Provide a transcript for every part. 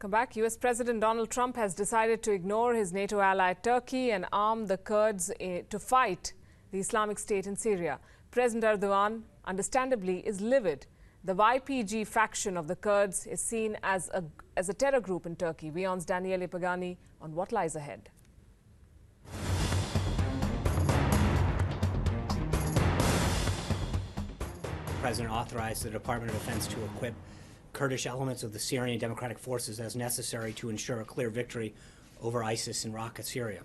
Welcome back. US President Donald Trump has decided to ignore his NATO ally Turkey and arm the Kurds to fight the Islamic State in Syria. President Erdogan, understandably, is livid. The YPG faction of the Kurds is seen as a terror group in Turkey. WION's Daniele Pagani on what lies ahead. The President authorized the Department of Defense to equip Kurdish elements of the Syrian Democratic Forces as necessary to ensure a clear victory over ISIS in Raqqa, Syria.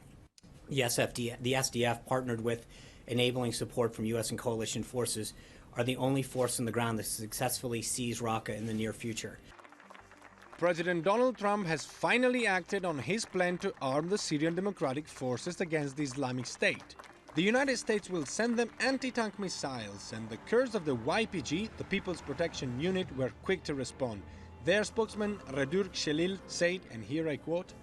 The SDF, partnered with enabling support from U.S. and coalition forces, are the only force on the ground that successfully seize Raqqa in the near future. President Donald Trump has finally acted on his plan to arm the Syrian Democratic Forces against the Islamic State. The United States will send them anti-tank missiles, and the Kurds of the YPG, the People's Protection Unit, were quick to respond. Their spokesman, Redurk Shelil, said, and here I quote,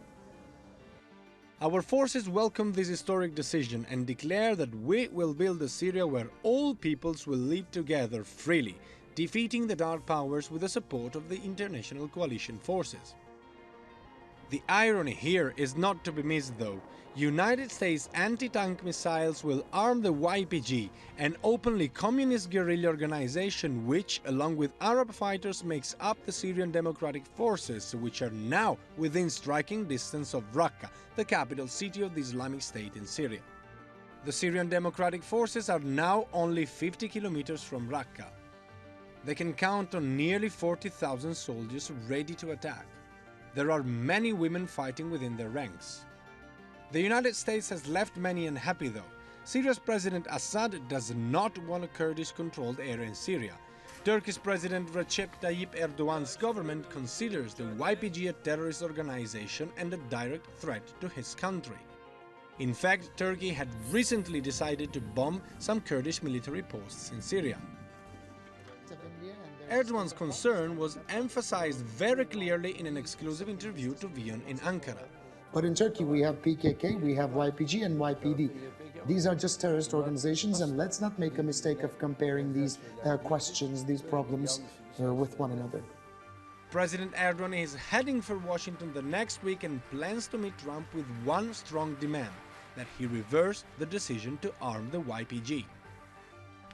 "Our forces welcome this historic decision and declare that we will build a Syria where all peoples will live together freely, defeating the dark powers with the support of the international coalition forces." The irony here is not to be missed though. United States anti-tank missiles will arm the YPG, an openly communist guerrilla organization which, along with Arab fighters, makes up the Syrian Democratic Forces, which are now within striking distance of Raqqa, the capital city of the Islamic State in Syria. The Syrian Democratic Forces are now only 50 kilometers from Raqqa. They can count on nearly 40,000 soldiers ready to attack. There are many women fighting within their ranks. The United States has left many unhappy though. Syria's President Assad does not want a Kurdish-controlled area in Syria. Turkey's President Recep Tayyip Erdogan's government considers the YPG a terrorist organization and a direct threat to his country. In fact, Turkey had recently decided to bomb some Kurdish military posts in Syria. Erdogan's concern was emphasized very clearly in an exclusive interview to WION in Ankara. But in Turkey, we have PKK, we have YPG and YPD. These are just terrorist organizations, and let's not make a mistake of comparing these questions, these problems with one another. President Erdogan is heading for Washington the next week and plans to meet Trump with one strong demand, that he reverse the decision to arm the YPG.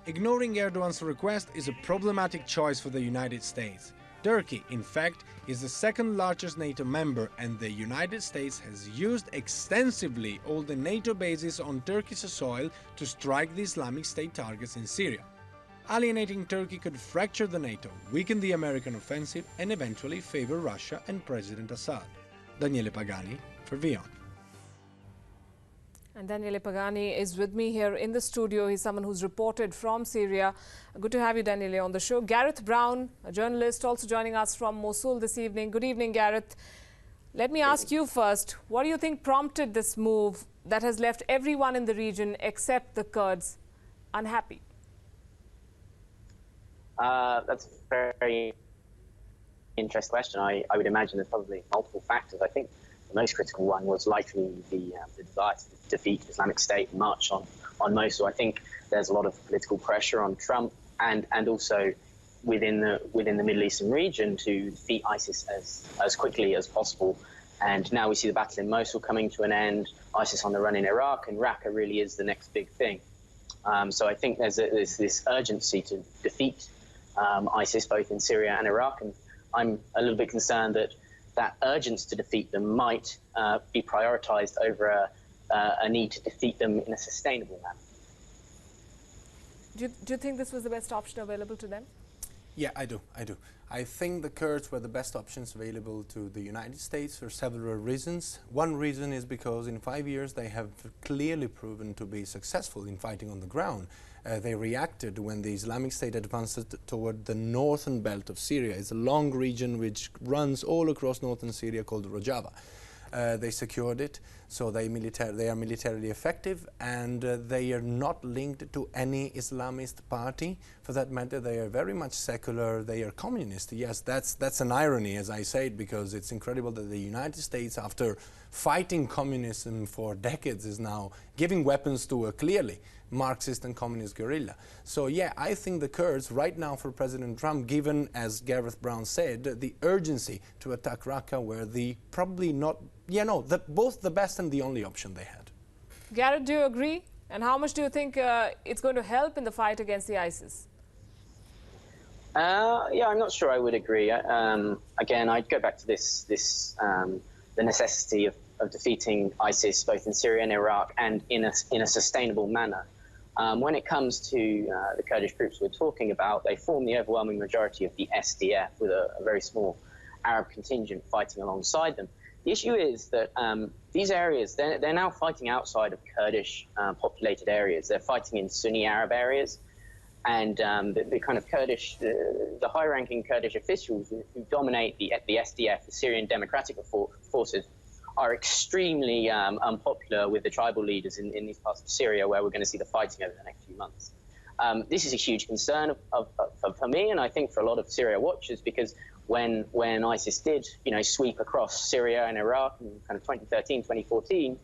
Ignoring Erdogan's request is a problematic choice for the United States. Turkey, in fact, is the second largest NATO member, and the United States has used extensively all the NATO bases on Turkish soil to strike the Islamic State targets in Syria. Alienating Turkey could fracture the NATO, weaken the American offensive, and eventually favor Russia and President Assad. Daniele Pagani for WION. And Daniele Pagani is with me here in the studio. He's someone who's reported from Syria. Good to have you, Daniele, on the show. Gareth Brown, a journalist, also joining us from Mosul this evening. Good evening, Gareth. Let me ask you first, what do you think prompted this move that has left everyone in the region except the Kurds unhappy? That's a very interesting question. I would imagine there's probably multiple factors. I think the most critical one was likely the desire to defeat Islamic State march on Mosul. I think there's a lot of political pressure on Trump and also within the Middle Eastern region to defeat ISIS as quickly as possible. And now we see the battle in Mosul coming to an end, ISIS on the run in Iraq, and Raqqa really is the next big thing. So I think there's this urgency to defeat ISIS both in Syria and Iraq, and I'm a little bit concerned that urgency to defeat them might be prioritized over a need to defeat them in a sustainable manner. Do you think this was the best option available to them? Yeah, I do. I think the Kurds were the best options available to the United States for several reasons. One reason is because in 5 years they have clearly proven to be successful in fighting on the ground. They reacted when the Islamic State advanced toward the northern belt of Syria. It's a long region which runs all across northern Syria called Rojava. They secured it, so they are militarily effective, and they are not linked to any Islamist party. For that matter, they are very much secular, they are communist. Yes, that's an irony, as I said, because it's incredible that the United States, after fighting communism for decades, is now giving weapons to clearly Marxist and communist guerrilla. So yeah, I think the Kurds right now for President Trump, given, as Gareth Brown said, the urgency to attack Raqqa were the probably not, both the best and the only option they had. Gareth, do you agree? And how much do you think it's going to help in the fight against the ISIS? Yeah, I'm not sure I would agree. Again, I'd go back to the necessity of defeating ISIS both in Syria and Iraq and in a sustainable manner. When it comes to the Kurdish groups we're talking about, they form the overwhelming majority of the SDF with a very small Arab contingent fighting alongside them. The issue is that these areas, they're now fighting outside of Kurdish populated areas. They're fighting in Sunni Arab areas. And the kind of Kurdish, the high-ranking Kurdish officials who dominate the SDF, the Syrian Democratic Forces, are extremely unpopular with the tribal leaders in these parts of Syria where we're going to see the fighting over the next few months. This is a huge concern for me, and I think for a lot of Syria watchers, because when ISIS did, sweep across Syria and Iraq in kind of 2013, 2014,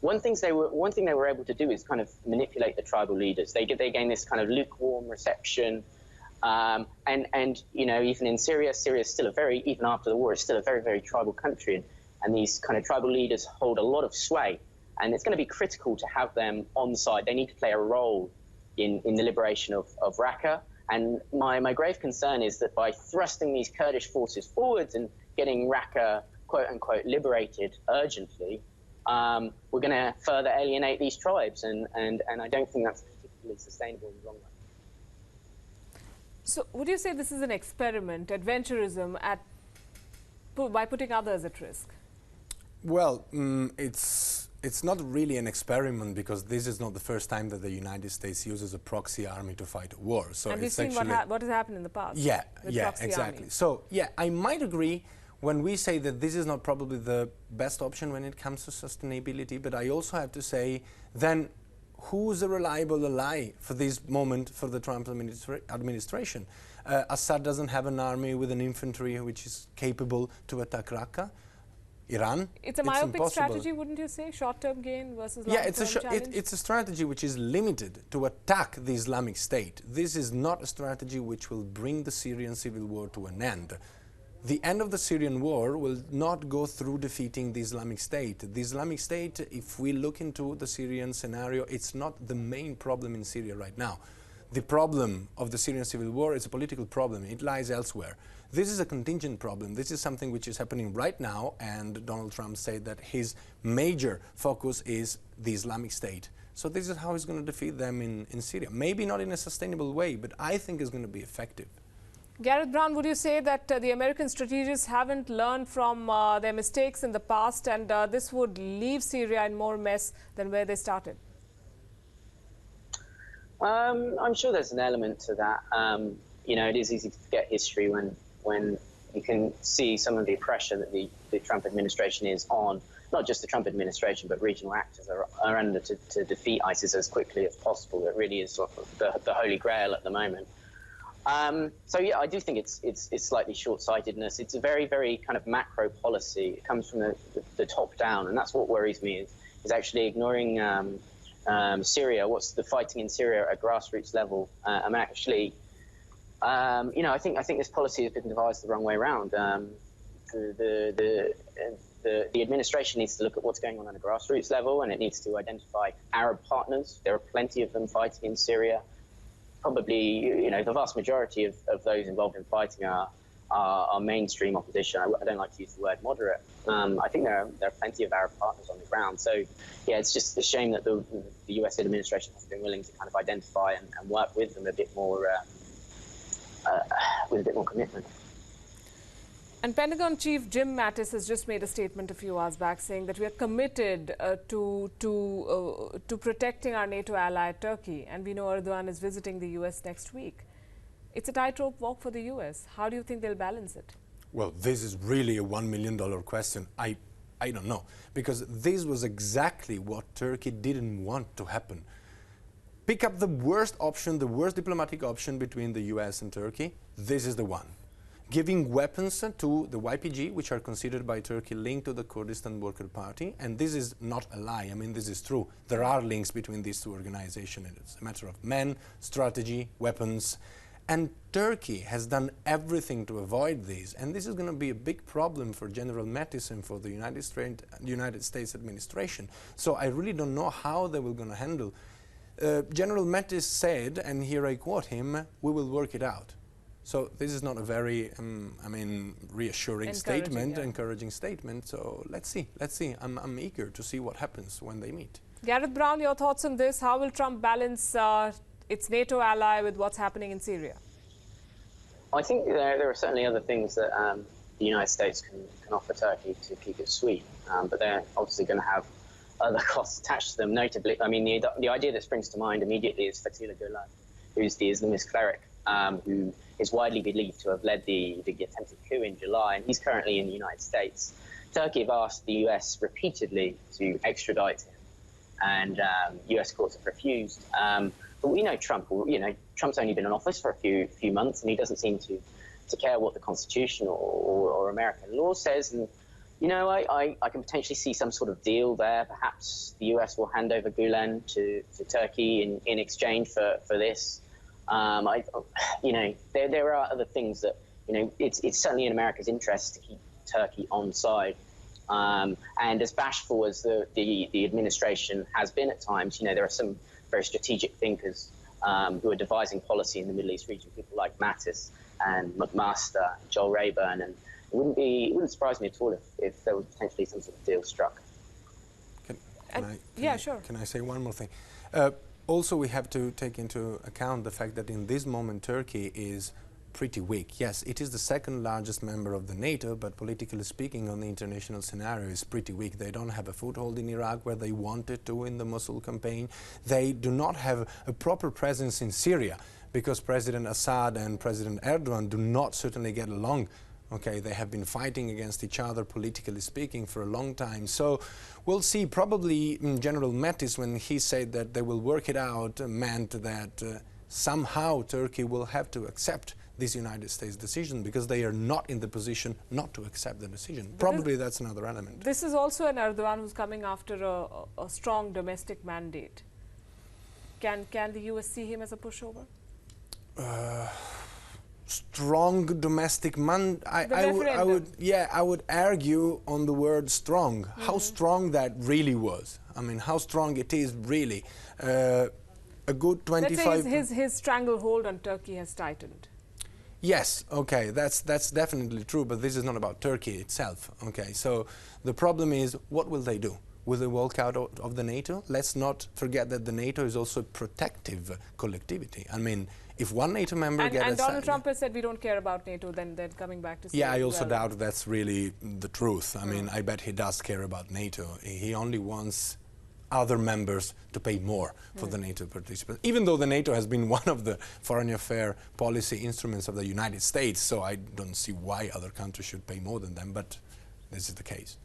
one thing they were able to do is kind of manipulate the tribal leaders. They gain this kind of lukewarm reception, and even in Syria is still even after the war, it's still a very, very tribal country, and these kind of tribal leaders hold a lot of sway, and it's going to be critical to have them on side. They need to play a role in the liberation of Raqqa, and my grave concern is that by thrusting these Kurdish forces forwards and getting Raqqa quote unquote liberated urgently, we're going to further alienate these tribes, and I don't think that's particularly sustainable in the long run. So would you say this is an experiment, adventurism, by putting others at risk? Well, it's not really an experiment, because this is not the first time that the United States uses a proxy army to fight a war. So and we've seen what has happened in the past. Yeah, exactly. Armies. So yeah, I might agree when we say that this is not probably the best option when it comes to sustainability, but I also have to say, then who's a reliable ally for this moment for the Trump administration? Assad doesn't have an army with an infantry which is capable to attack Raqqa. Iran, it's a myopic strategy, wouldn't you say? Short-term gain versus long-term challenge? It's a strategy which is limited to attack the Islamic State. This is not a strategy which will bring the Syrian civil war to an end. The end of the Syrian war will not go through defeating the Islamic State. The Islamic State, if we look into the Syrian scenario, it's not the main problem in Syria right now. The problem of the Syrian civil war is a political problem. It lies elsewhere. This is a contingent problem. This is something which is happening right now, and Donald Trump said that his major focus is the Islamic State. So this is how he's going to defeat them in Syria. Maybe not in a sustainable way, but I think it's going to be effective. Gareth Brown, would you say that the American strategists haven't learned from their mistakes in the past, and this would leave Syria in more mess than where they started? I'm sure there's an element to that. It is easy to forget history when you can see some of the pressure that the Trump administration is on, not just the Trump administration, but regional actors are under to defeat ISIS as quickly as possible. It really is sort of the holy grail at the moment. So yeah, I do think it's slightly short-sightedness. It's a very, very kind of macro policy. It comes from the top down, and that's what worries me, is actually ignoring Syria. What's the fighting in Syria at a grassroots level? I think this policy has been devised the wrong way around. The administration needs to look at what's going on at a grassroots level, and it needs to identify Arab partners. There are plenty of them fighting in Syria. Probably, the vast majority of those involved in fighting are mainstream opposition. I don't like to use the word moderate. I think there are plenty of Arab partners on the ground. So, yeah, it's just a shame that the US administration hasn't been willing to kind of identify and work with them a bit more, with a bit more commitment. And Pentagon Chief Jim Mattis has just made a statement a few hours back saying that we are committed to protecting our NATO ally Turkey, and we know Erdogan is visiting the US next week. It's a tightrope walk for the US. How do you think they'll balance it? Well, this is really a $1 million question. I don't know, because this was exactly what Turkey didn't want to happen. Pick up the worst option, the worst diplomatic option between the US and Turkey. This is the one. giving weapons to the YPG, which are considered by Turkey linked to the Kurdistan Worker Party. And this is not a lie. I mean, this is true. There are links between these two organizations. It's a matter of men, strategy, weapons. And Turkey has done everything to avoid these. And this is going to be a big problem for General Mattis and for the United States administration. So I really don't know how they will going to handle. General Mattis said, and here I quote him, "We will work it out." So this is not a very, reassuring statement, encouraging statement. So let's see. I'm eager to see what happens when they meet. Gareth Brown, your thoughts on this? How will Trump balance its NATO ally with what's happening in Syria? I think there are certainly other things that the United States can offer Turkey to keep it sweet, but they're obviously going to have other costs attached to them. Notably, I mean, the idea that springs to mind immediately is Fethullah Gulen, who's the Islamist cleric who is widely believed to have led the attempted coup in July, and he's currently in the United States. Turkey have asked the US repeatedly to extradite him, and US courts have refused. But we know Trump. Trump's only been in office for a few months, and he doesn't seem to care what the Constitution or American law says. And I can potentially see some sort of deal there. Perhaps the US will hand over Gulen to Turkey in exchange for this. There are other things that it's certainly in America's interest to keep Turkey on side. And as bashful as the administration has been at times, there are some very strategic thinkers who are devising policy in the Middle East region. People like Mattis and McMaster, Joel Rayburn, and it wouldn't surprise me at all if there was potentially some sort of deal struck. Can I say one more thing? Also, we have to take into account the fact that in this moment Turkey is pretty weak. Yes, it is the second largest member of the NATO, but politically speaking on the international scenario is pretty weak. They don't have a foothold in Iraq where they wanted to in the Mosul campaign. They do not have a proper presence in Syria because President Assad and President Erdogan do not certainly get along. Okay, they have been fighting against each other, politically speaking, for a long time. So we'll see. Probably General Mattis, when he said that they will work it out, meant that somehow Turkey will have to accept this United States decision because they are not in the position not to accept the decision. Probably that's another element. This is also an Erdogan who's coming after a strong domestic mandate. Can the US see him as a pushover? Strong domestic I would argue on the word strong. How strong that really was. I mean, how strong it is really. A good 25. Let's say his stranglehold on Turkey has tightened. Yes, okay, that's definitely true, but this is not about Turkey itself. Okay, so the problem is, what will they do? Will they walk out of the NATO? Let's not forget that the NATO is also a protective collectivity. I mean, if one NATO member gets... And Donald Trump has said we don't care about NATO, then they're coming back to say... Yeah, I also doubt that's really the truth. I mean, I bet he does care about NATO. He only wants other members to pay more for the NATO participants, even though the NATO has been one of the foreign affairs policy instruments of the United States, so I don't see why other countries should pay more than them, but this is the case.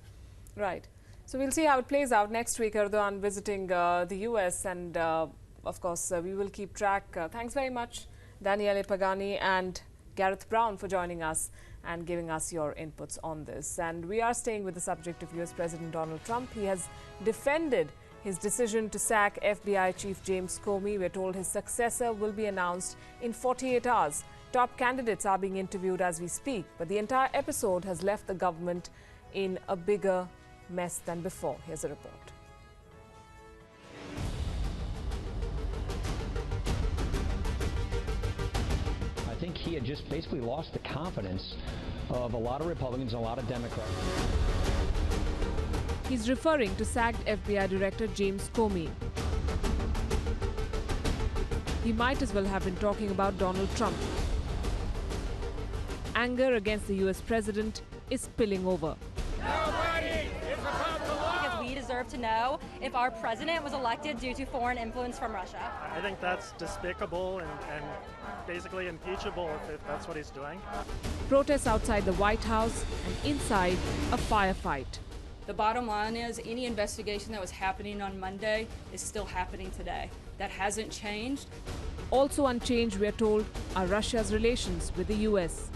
Right. So we'll see how it plays out. Next week, Erdogan visiting the US, and of course, we will keep track. Thanks very much, Daniele, Pagani and Gareth Brown, for joining us and giving us your inputs on this. And we are staying with the subject of US President Donald Trump. He has defended his decision to sack FBI Chief James Comey. We're told his successor will be announced in 48 hours. Top candidates are being interviewed as we speak, but the entire episode has left the government in a bigger mess than before. Here's a report. I think he had just basically lost the confidence of a lot of Republicans and a lot of Democrats. He's referring to sacked FBI Director James Comey. He might as well have been talking about Donald Trump. Anger against the US president is spilling over. Because we deserve to know if our president was elected due to foreign influence from Russia. I think that's despicable and basically impeachable if that's what he's doing. Protests outside the White House and inside a firefight. The bottom line is any investigation that was happening on Monday is still happening today. That hasn't changed. Also unchanged, we're told, are Russia's relations with the US.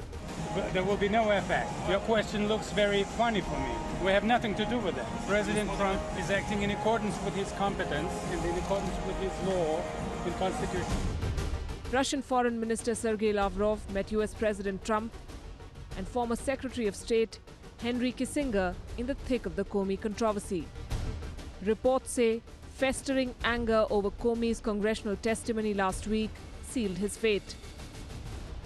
But there will be no effect. Your question looks very funny for me. We have nothing to do with that. President Trump is acting in accordance with his competence and in accordance with his law and constitution. Russian Foreign Minister Sergei Lavrov met US President Trump and former Secretary of State Henry Kissinger in the thick of the Comey controversy. Reports say festering anger over Comey's congressional testimony last week sealed his fate.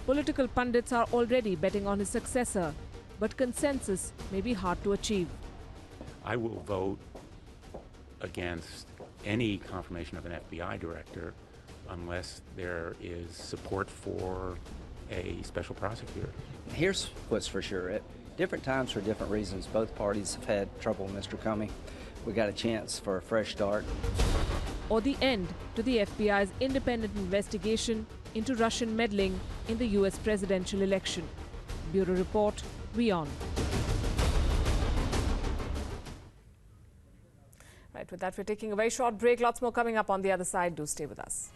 Political pundits are already betting on his successor, but consensus may be hard to achieve. I will vote against any confirmation of an FBI director unless there is support for a special prosecutor. Here's what's for sure. At different times for different reasons, both parties have had trouble with Mr. Comey. We got a chance for a fresh start. Or the end to the FBI's independent investigation into Russian meddling in the US presidential election. Bureau Report, WION. Right, with that, we're taking a very short break. Lots more coming up on the other side. Do stay with us.